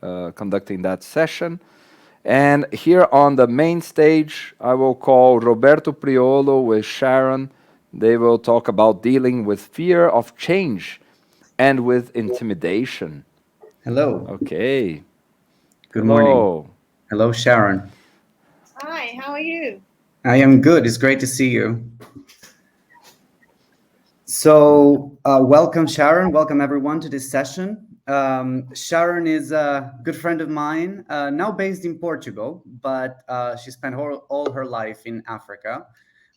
conducting that session. And here on the main stage, I will call Roberto Priolo with Sharon. They will talk about dealing with fear of change and with intimidation. Hello. Okay. Good morning. Hello. Hello, Sharon. Hi, how are you? I am good. It's great to see you. So, welcome, Sharon. Welcome, everyone, to this session. Sharon is a good friend of mine, now based in Portugal, but she spent all her life in Africa.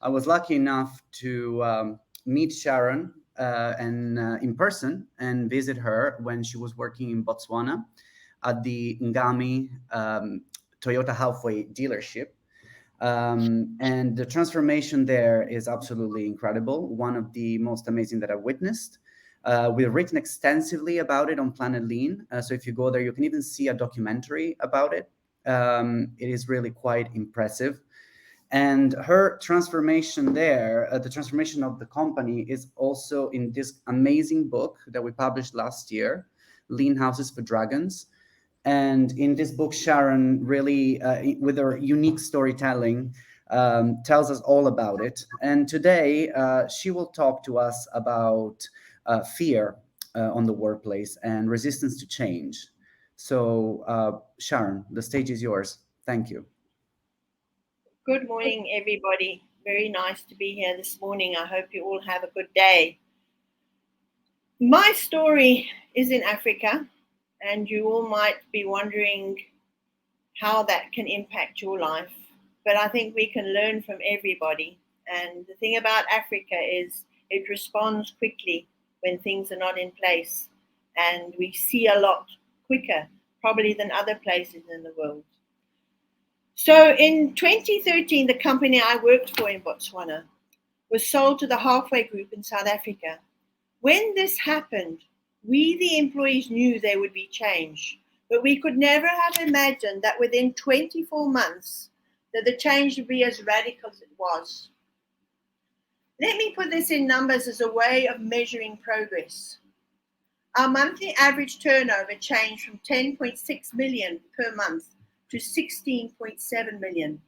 I was lucky enough to meet Sharon and in person and visit her when she was working in Botswana at the Ngami Toyota Halfway dealership. And the transformation there is absolutely incredible. One of the most amazing that I've witnessed. We've written extensively about it on Planet Lean. So if you go there, you can even see a documentary about it. It is really quite impressive. And her transformation there, the transformation of the company, is also in this amazing book that we published last year, Lean Houses for Dragons. And in this book, Sharon really, with her unique storytelling, tells us all about it. And today, she will talk to us about fear on the workplace and resistance to change. So, Sharon, the stage is yours. Thank you. Good morning, everybody. Very nice to be here this morning. I hope you all have a good day. My story is in Africa, and you all might be wondering how that can impact your life. But I think we can learn from everybody. And the thing about Africa is it responds quickly when things are not in place. And we see a lot quicker, probably, than other places in the world. So in 2013, the company I worked for in Botswana was sold to the Halfway Group in South Africa. When this happened, we, the employees, knew there would be change, but we could never have imagined that within 24 months that the change would be as radical as it was. Let me put this in numbers as a way of measuring progress. Our monthly average turnover changed from 10.6 million per month to 16.7 million.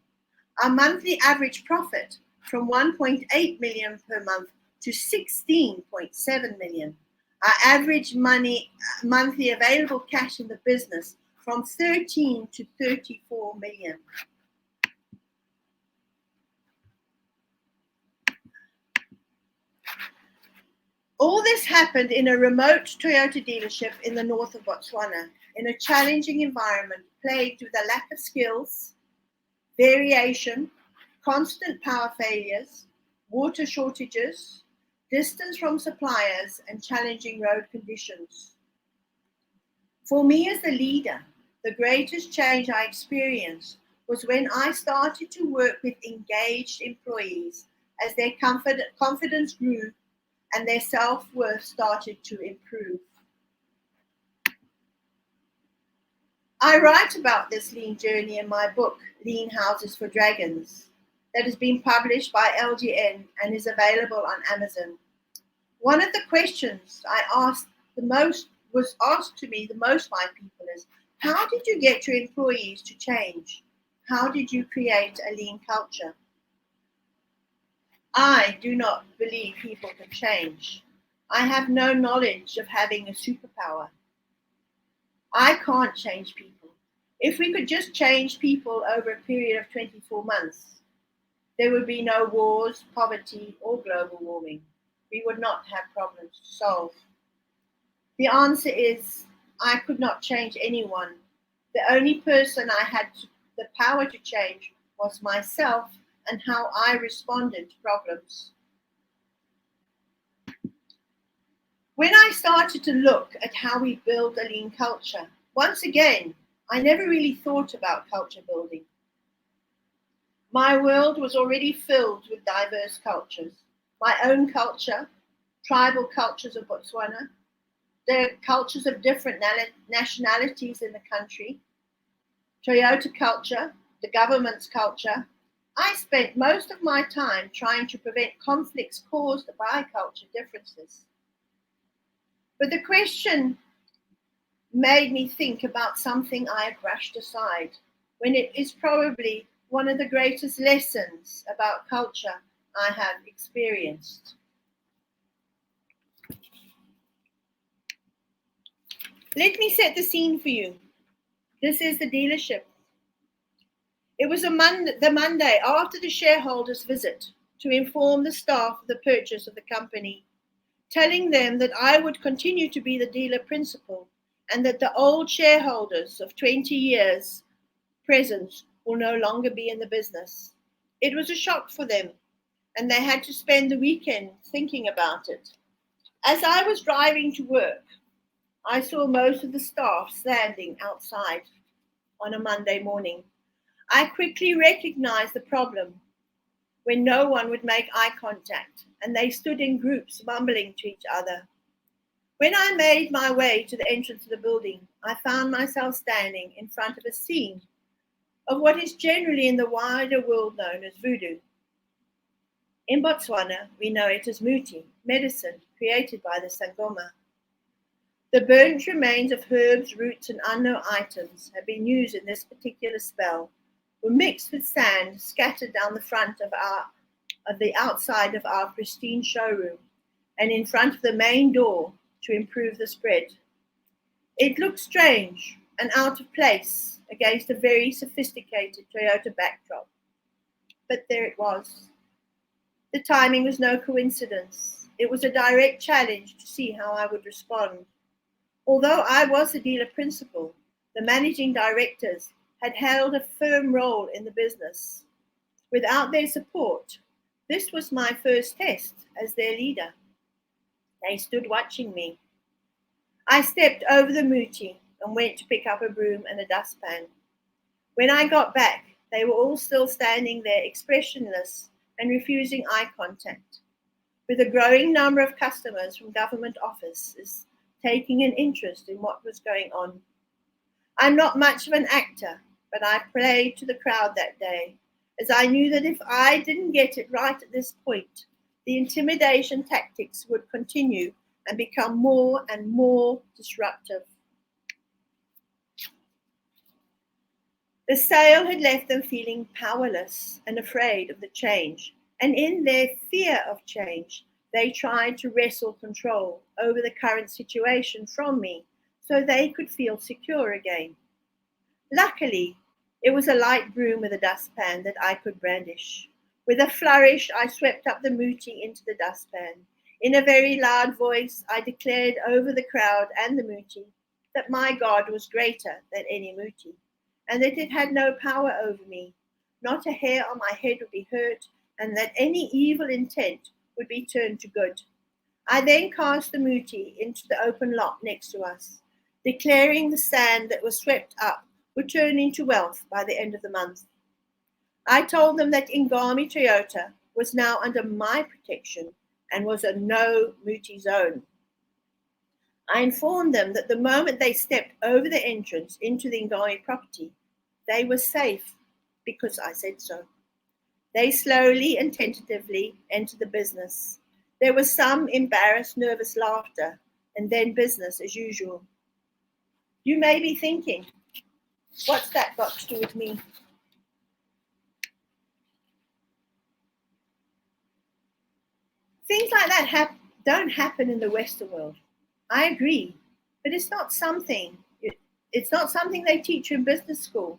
Our monthly average profit from 1.8 million per month to 16.7 million. Our average monthly available cash in the business from 13 to 34 million. All this happened in a remote Toyota dealership in the north of Botswana, in a challenging environment plagued with a lack of skills, variation, constant power failures, water shortages, distance from suppliers, and challenging road conditions. For me as the leader, the greatest change I experienced was when I started to work with engaged employees as their confidence grew and their self-worth started to improve. I write about this lean journey in my book, Lean Houses for Dragons, that has been published by LGN and is available on Amazon. One of the questions was asked to me the most by people is, how did you get your employees to change? How did you create a lean culture? I do not believe people can change. I have no knowledge of having a superpower. I can't change people. If we could just change people over a period of 24 months, there would be no wars, poverty, or global warming. We would not have problems to solve. The answer is, I could not change anyone. The only person I had the power to change was myself and how I responded to problems. When I started to look at how we build a lean culture, once again, I never really thought about culture building. My world was already filled with diverse cultures. My own culture, tribal cultures of Botswana, the cultures of different nationalities in the country, Toyota culture, the government's culture. I spent most of my time trying to prevent conflicts caused by culture differences. But the question made me think about something I had brushed aside, when it is probably one of the greatest lessons about culture I have experienced. Let me set the scene for you. This is the dealership. It was the Monday after the shareholders' visit to inform the staff of the purchase of the company, telling them that I would continue to be the dealer principal and that the old shareholders of 20 years present will no longer be in the business. It was a shock for them, and they had to spend the weekend thinking about it. As I was driving to work, I saw most of the staff standing outside on a Monday morning. I quickly recognized the problem when no one would make eye contact and they stood in groups mumbling to each other. When I made my way to the entrance of the building, I found myself standing in front of a scene of what is generally in the wider world known as voodoo. In Botswana, we know it as muti, medicine created by the Sangoma. The burnt remains of herbs, roots, and unknown items have been used in this particular spell, were mixed with sand scattered down the front of the outside of our pristine showroom and in front of the main door to improve the spread. It looked strange and out of place against a very sophisticated Toyota backdrop, but there it was. The timing was no coincidence. It was a direct challenge to see how I would respond. Although I was the dealer principal, the managing directors had held a firm role in the business. Without their support, this was my first test as their leader. They stood watching me. I stepped over the muti and went to pick up a broom and a dustpan. When I got back, they were all still standing there expressionless and refusing eye contact, with a growing number of customers from government offices taking an interest in what was going on. I'm not much of an actor, but I played to the crowd that day, as I knew that if I didn't get it right at this point, the intimidation tactics would continue and become more and more disruptive. The sale had left them feeling powerless and afraid of the change, and in their fear of change, they tried to wrestle control over the current situation from me so they could feel secure again. Luckily, it was a light broom with a dustpan that I could brandish. With a flourish, I swept up the muti into the dustpan. In a very loud voice, I declared over the crowd and the muti that my God was greater than any muti, and that it had no power over me. Not a hair on my head would be hurt, and that any evil intent would be turned to good. I then cast the muti into the open lot next to us, declaring the sand that was swept up would turn into wealth by the end of the month. I told them that Ingami Toyota was now under my protection and was a no muti zone. I informed them that the moment they stepped over the entrance into the Ingami property, they were safe because I said so. They slowly and tentatively entered the business. There was some embarrassed, nervous laughter, and then business as usual. You may be thinking, what's that got to do with me? Things like that don't happen in the Western world. I agree, but it's not something they teach you in business school.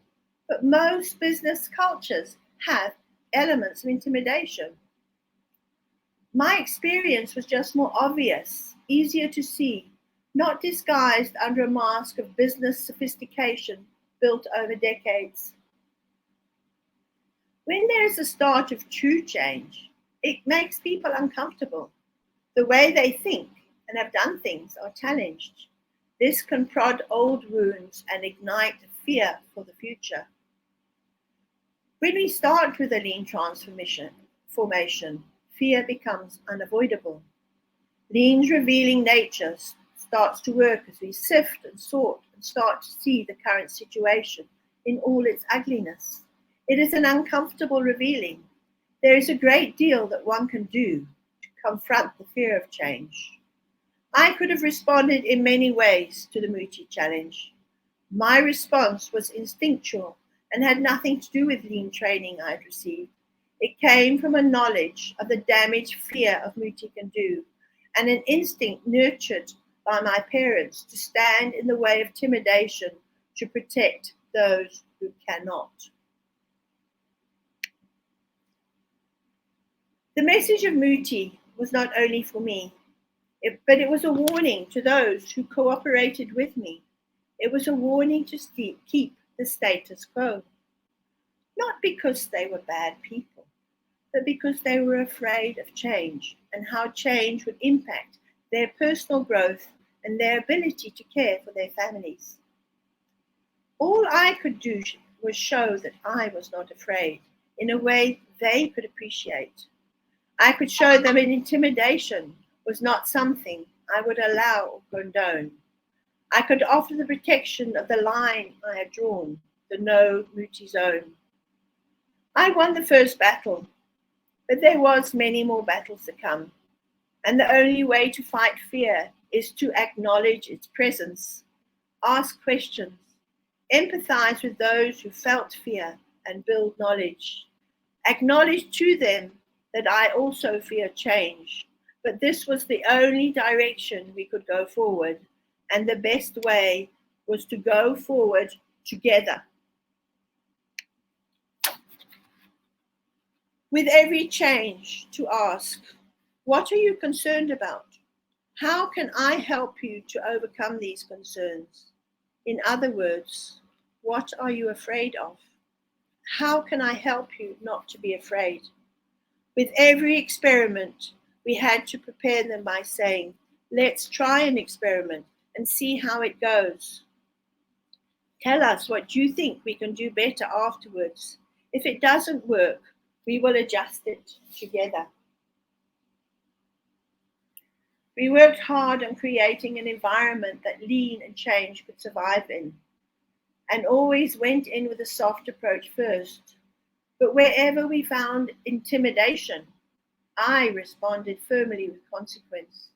But most business cultures have elements of intimidation. My experience was just more obvious, easier to see, not disguised under a mask of business sophistication built over decades. When there is a start of true change, it makes people uncomfortable. The way they think and have done things are challenged. This can prod old wounds and ignite fear for the future. When we start with a lean formation, fear becomes unavoidable. Lean's revealing nature starts to work as we sift and sort and start to see the current situation in all its ugliness. It is an uncomfortable revealing. There is a great deal that one can do to confront the fear of change. I could have responded in many ways to the Muti challenge. My response was instinctual and had nothing to do with lean training I'd received. It came from a knowledge of the damage fear of Muti can do, and an instinct nurtured by my parents to stand in the way of intimidation to protect those who cannot. The message of Muti was not only for me, but it was a warning to those who cooperated with me. It was a warning to keep the status quo. Not because they were bad people, but because they were afraid of change and how change would impact their personal growth and their ability to care for their families. All I could do was show that I was not afraid in a way they could appreciate. I could show them that intimidation was not something I would allow or condone. I could offer the protection of the line I had drawn, the no Muti zone. I won the first battle, but there was many more battles to come. And the only way to fight fear is to acknowledge its presence, ask questions, empathize with those who felt fear, and build knowledge. Acknowledge to them that I also fear change, but this was the only direction we could go forward, and the best way was to go forward together. With every change, to ask, what are you concerned about? How can I help you to overcome these concerns? In other words, what are you afraid of? How can I help you not to be afraid? With every experiment, we had to prepare them by saying, let's try an experiment and see how it goes. Tell us what you think we can do better afterwards. If it doesn't work, we will adjust it together. We worked hard on creating an environment that lean and change could survive in, and always went in with a soft approach first. But wherever we found intimidation, I responded firmly with consequence.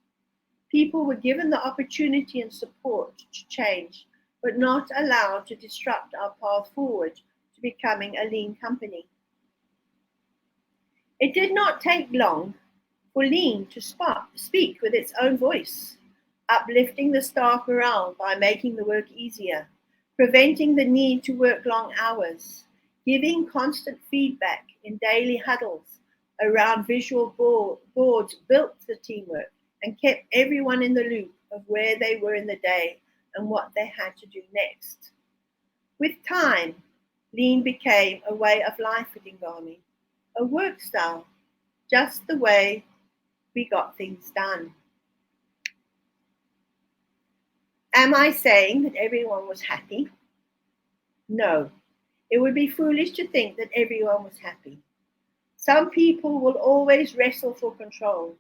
People were given the opportunity and support to change, but not allowed to disrupt our path forward to becoming a lean company. It did not take long for lean to speak with its own voice, uplifting the staff morale by making the work easier, preventing the need to work long hours, giving constant feedback in daily huddles around visual boards built the teamwork and kept everyone in the loop of where they were in the day and what they had to do next. With time, lean became a way of life at Ingami, a work style, just the way we got things done. Am I saying that everyone was happy? No, it would be foolish to think that everyone was happy. Some people will always wrestle for control.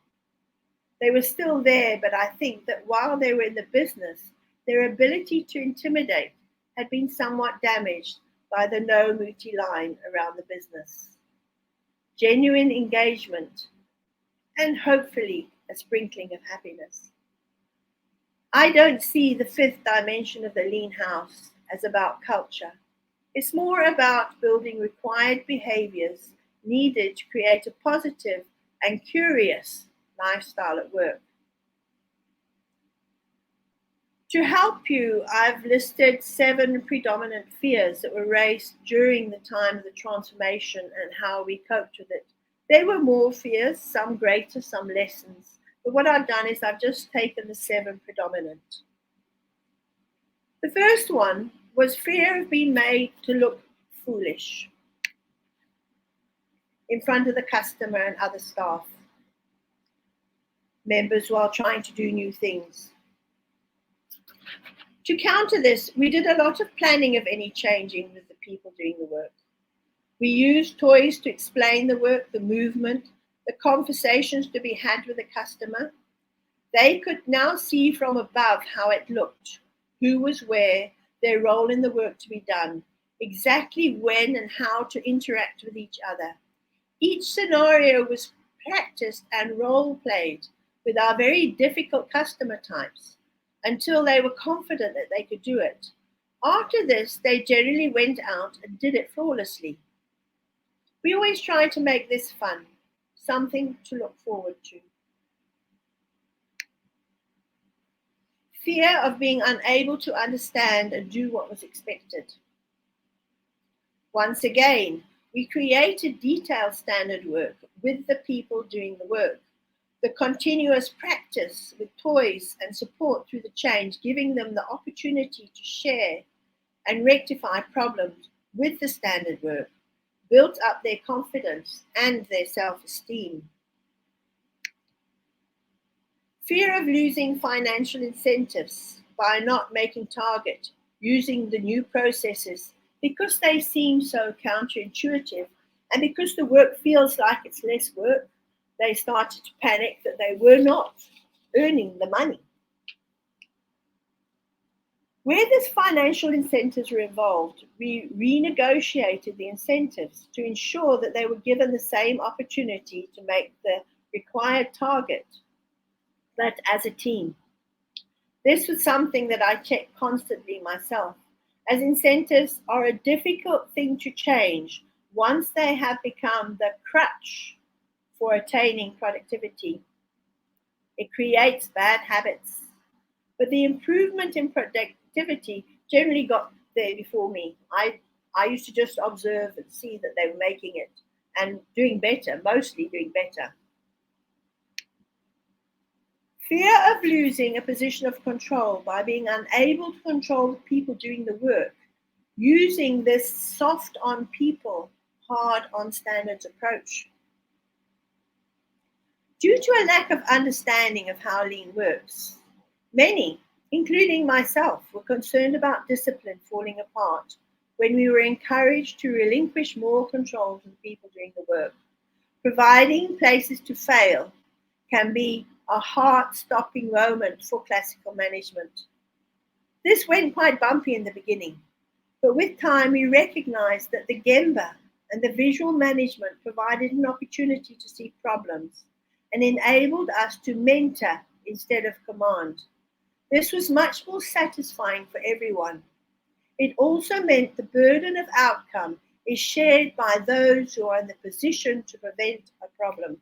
They were still there, but I think that while they were in the business, their ability to intimidate had been somewhat damaged by the no Muti line around the business. Genuine engagement, and hopefully a sprinkling of happiness. I don't see the fifth dimension of the lean house as about culture. It's more about building required behaviors needed to create a positive and curious lifestyle at work. To help you, I've listed 7 predominant fears that were raised during the time of the transformation and how we coped with it. There were more fears, some greater, some lessons. But what I've done is I've just taken the 7 predominant. The first one was fear of being made to look foolish in front of the customer and other staff members while trying to do new things. To counter this, we did a lot of planning of any changing with the people doing the work. We used toys to explain the work, the movement, the conversations to be had with the customer. They could now see from above how it looked, who was where, their role in the work to be done, exactly when and how to interact with each other. Each scenario was practiced and role played with our very difficult customer types until they were confident that they could do it. After this, they generally went out and did it flawlessly. We always try to make this fun, something to look forward to. Fear of being unable to understand and do what was expected. Once again, we created detailed standard work with the people doing the work. The continuous practice with toys and support through the change, giving them the opportunity to share and rectify problems with the standard work, built up their confidence and their self-esteem. Fear of losing financial incentives by not making target, using the new processes because they seem so counterintuitive and because the work feels like it's less work, they started to panic that they were not earning the money. Where these financial incentives were involved, we renegotiated the incentives to ensure that they were given the same opportunity to make the required target, but as a team. This was something that I checked constantly myself, as incentives are a difficult thing to change once they have become the crutch for attaining productivity. It creates bad habits, but the improvement in productivity generally got there before me. I used to just observe and see that they were making it and doing better, mostly doing better. Fear of losing a position of control by being unable to control the people doing the work, using this soft on people, hard on standards approach. Due to a lack of understanding of how lean works, many, including myself, were concerned about discipline falling apart when we were encouraged to relinquish more control to the people doing the work. Providing places to fail can be a heart-stopping moment for classical management. This went quite bumpy in the beginning, but with time we recognized that the Gemba and the visual management provided an opportunity to see problems and enabled us to mentor instead of command. This was much more satisfying for everyone. It also meant the burden of outcome is shared by those who are in the position to prevent a problem.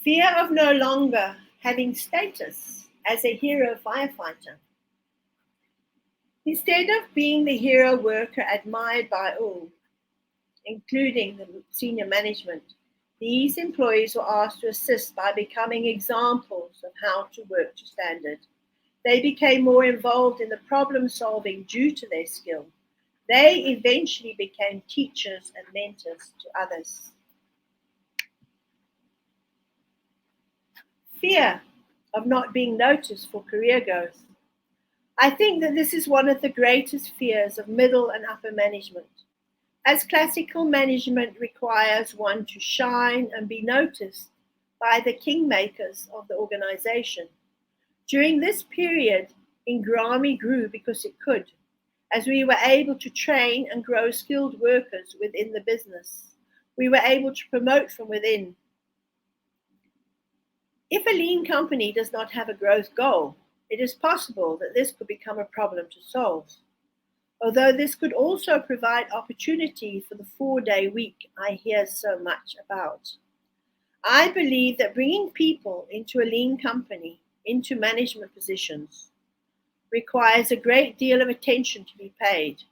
Fear of no longer having status as a hero firefighter. Instead of being the hero worker admired by all, including the senior management, these employees were asked to assist by becoming examples of how to work to standard. They became more involved in the problem solving due to their skill. They eventually became teachers and mentors to others. Fear of not being noticed for career growth. I think that this is one of the greatest fears of middle and upper management, as classical management requires one to shine and be noticed by the kingmakers of the organization. During this period, Ingrami grew because it could, as we were able to train and grow skilled workers within the business. We were able to promote from within. If a lean company does not have a growth goal, it is possible that this could become a problem to solve. Although this could also provide opportunity for the 4-day week I hear so much about. I believe that bringing people into a lean company, into management positions, requires a great deal of attention to be paid,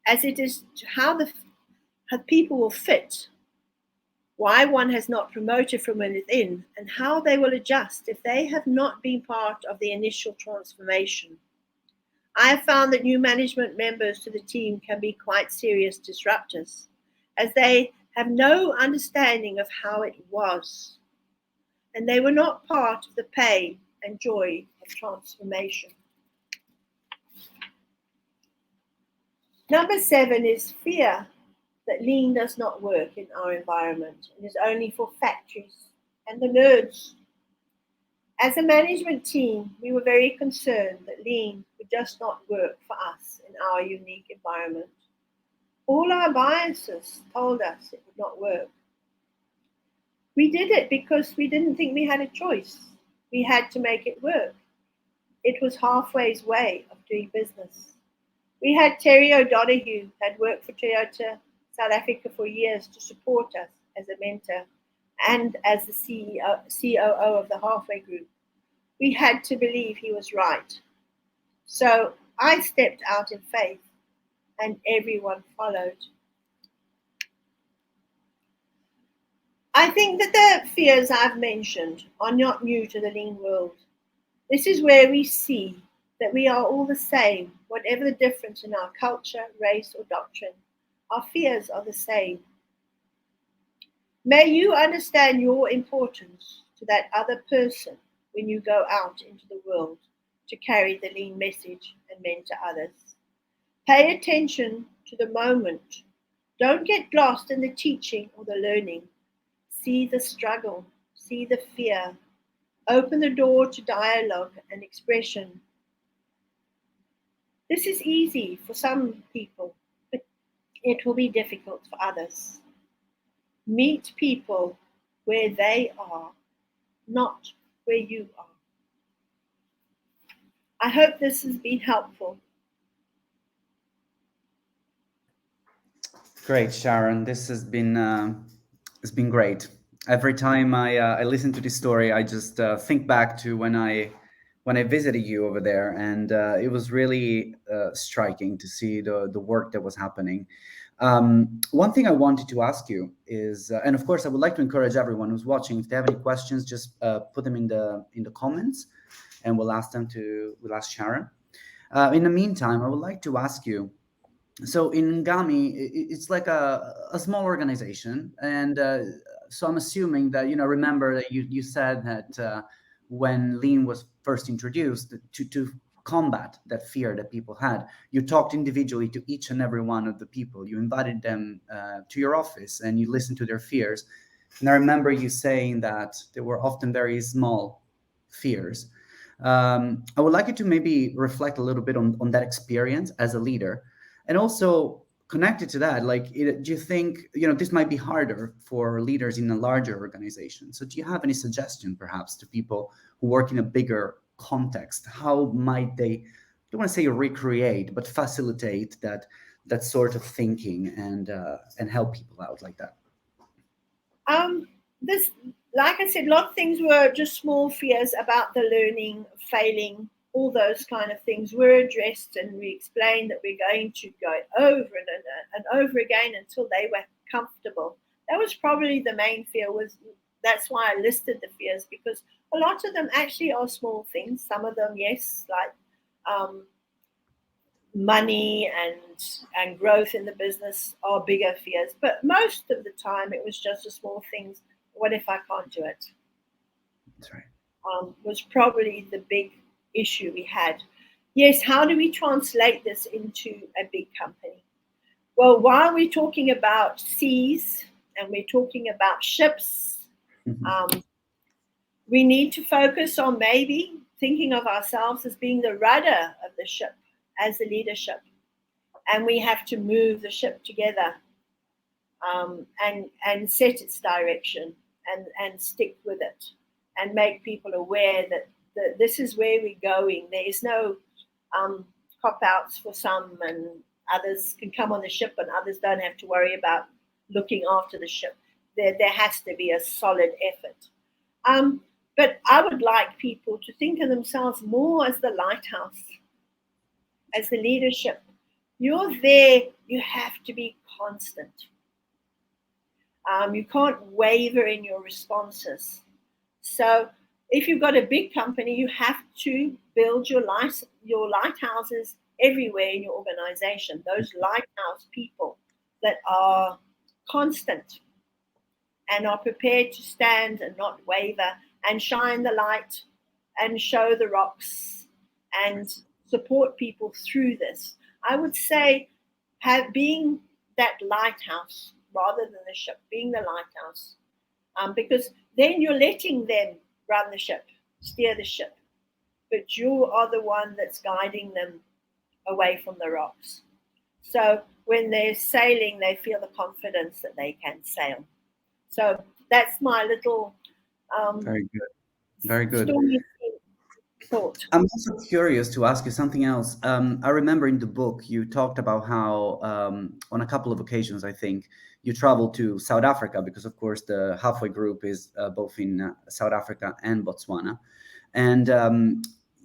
as it is how people will fit, why one has not promoted from within, and how they will adjust if they have not been part of the initial transformation. I have found that new management members to the team can be quite serious disruptors, as they have no understanding of how it was, and they were not part of the pain and joy of transformation. Number 7 is fear that lean does not work in our environment and is only for factories and the nerds. As a management team, we were very concerned that lean would just not work for us in our unique environment. All our biases told us it would not work. We did it because we didn't think we had a choice. We had to make it work. It was halfway's way of doing business. We had Terry O'Donoghue, had worked for Toyota South Africa for years to support us as a mentor and as the COO of the Halfway Group. We had to believe he was right. So I stepped out in faith and everyone followed. I think that the fears I've mentioned are not new to the lean world. This is where we see that we are all the same, whatever the difference in our culture, race, or doctrine. Our fears are the same. May you understand your importance to that other person when you go out into the world to carry the lean message and mentor others. Pay attention to the moment. Don't get lost in the teaching or the learning. See the struggle, see the fear. Open the door to dialogue and expression. This is easy for some people, but it will be difficult for others. Meet people where they are, not where you are. I hope this has been helpful. Great, Sharon. This has been it's been great. Every time I listen to this story, I just think back to when I visited you over there, and it was really striking to see the work that was happening. One thing I wanted to ask you is, and of course, I would like to encourage everyone who's watching, if they have any questions, just put them in the comments, and we'll ask Sharon. In the meantime, I would like to ask you, so in Ngami, it's like a small organization, and so I'm assuming that, remember that you said that when lean was first introduced, to combat that fear that people had, you talked individually to each and every one of the people. You invited them to your office and you listened to their fears. And I remember you saying that they were often very small fears. I would like you to maybe reflect a little bit on that experience as a leader, and also connected to that, like, do you think, this might be harder for leaders in a larger organization? So do you have any suggestion perhaps to people who work in a bigger context? How might they, I don't want to say recreate, but facilitate that sort of thinking and help people out like that? This, like I said, a lot of things were just small fears about the learning, failing, all those kind of things were addressed, and we explained that we're going to go over and over again until they were comfortable. That was probably the main fear. That's why I listed the fears, because a lot of them actually are small things. Some of them, yes, like money and growth in the business are bigger fears, but most of the time it was just the small things. What if I can't do it? That's right. Was probably the big issue we had. Yes, how do we translate this into a big company? Well, while we're talking about seas and we're talking about ships, we need to focus on maybe thinking of ourselves as being the rudder of the ship, as the leadership. And we have to move the ship together and set its direction and stick with it and make people aware that this is where we're going. There is no cop-outs for some, and others can come on the ship and others don't have to worry about looking after the ship. There has to be a solid effort. But I would like people to think of themselves more as the lighthouse, as the leadership. You're there, you have to be constant. You can't waver in your responses. So if you've got a big company, you have to build your lighthouses everywhere in your organization. Those lighthouse people that are constant and are prepared to stand and not waver and shine the light and show the rocks and support people through this. I would say being that lighthouse rather than the ship, being the lighthouse, because then you're letting them run the ship, steer the ship, but you are the one that's guiding them away from the rocks. So when they're sailing, they feel the confidence that they can sail. So that's my little Very good. Very good. story thought. I'm also curious to ask you something else. I remember in the book you talked about how, on a couple of occasions, I think, you traveled to South Africa because, of course, the halfway group is both in South Africa and Botswana, and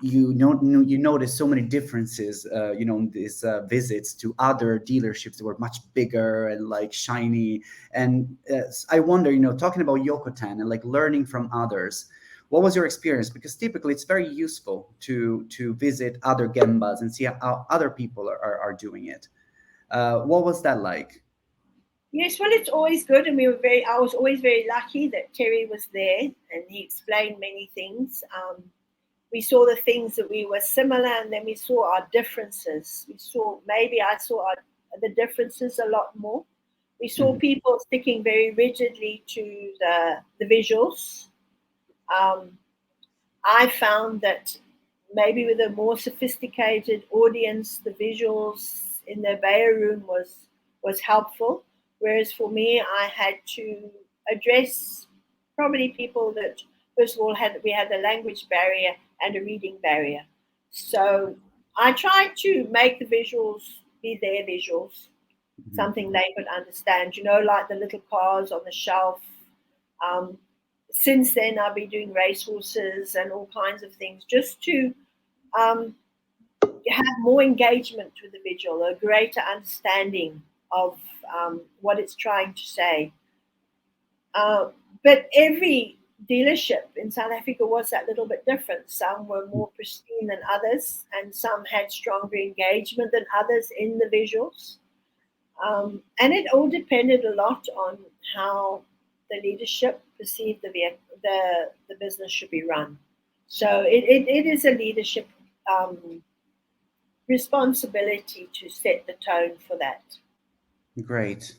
you notice so many differences. In these visits to other dealerships that were much bigger and like shiny. And I wonder, talking about Yokotan and like learning from others. What was your experience? Because typically it's very useful to visit other gembas and see how other people are doing it. What was that like? Yes, well, it's always good, and I was always very lucky that Terry was there, and he explained many things. We saw the things that we were similar, and then we saw our differences. I saw the differences a lot more. We saw people sticking very rigidly to the visuals. I found that maybe with a more sophisticated audience, the visuals in the Bayer room was helpful. Whereas for me, I had to address probably people that first of all we had a language barrier and a reading barrier. So I tried to make the visuals be their visuals, something they could understand. Like the little cars on the shelf. Since then, I've been doing racehorses and all kinds of things just to have more engagement with the visual, a greater understanding of what it's trying to say. But every dealership in South Africa was that little bit different. Some were more pristine than others, and some had stronger engagement than others in the visuals. And it all depended a lot on how the leadership perceived the business should be run. So it is a leadership responsibility to set the tone for that. Great.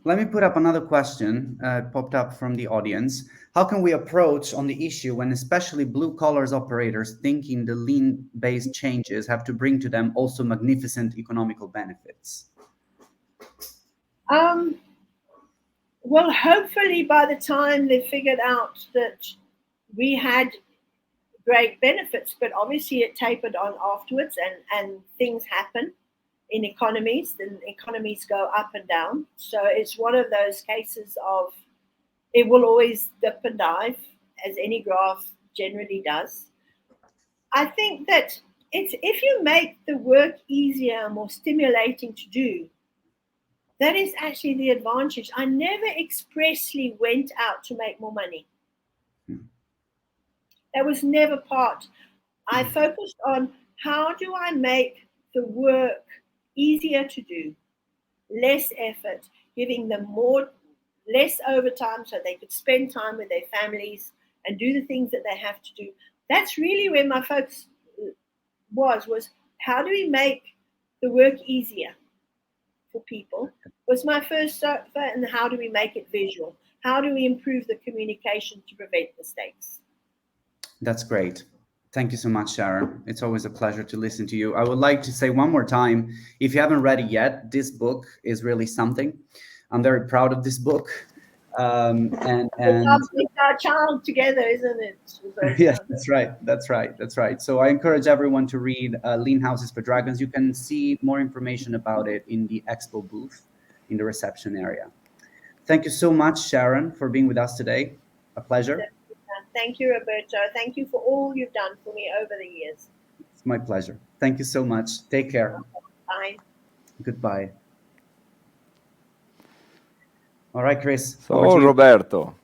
Let me put up another question popped up from the audience. How can we approach on the issue when especially blue collars operators thinking the lean based changes have to bring to them also magnificent economical benefits? Well, hopefully by the time they figured out that we had great benefits, but obviously it tapered on afterwards, and things happen in economies, then economies go up and down. So it's one of those cases of it will always dip and dive, as any graph generally does. I think that if you make the work easier, more stimulating to do, that is actually the advantage. I never expressly went out to make more money. That was never part. I focused on how do I make the work easier to do, less effort, giving them less overtime so they could spend time with their families and do the things that they have to do. That's really where my focus was how do we make the work easier for people was my first thought, and how do we make it visual? How do we improve the communication to prevent mistakes? That's great. Thank you so much, Sharon. It's always a pleasure to listen to you. I would like to say one more time, if you haven't read it yet, this book is really something. I'm very proud of this book. It's our child together, isn't it? Yes, that's right. So I encourage everyone to read Lean Houses for Dragons. You can see more information about it in the expo booth in the reception area. Thank you so much, Sharon, for being with us today. A pleasure. Thank you, Roberto. Thank you for all you've done for me over the years. It's my pleasure. Thank you so much. Take care. Bye. Goodbye. All right, Chris. So, Roberto,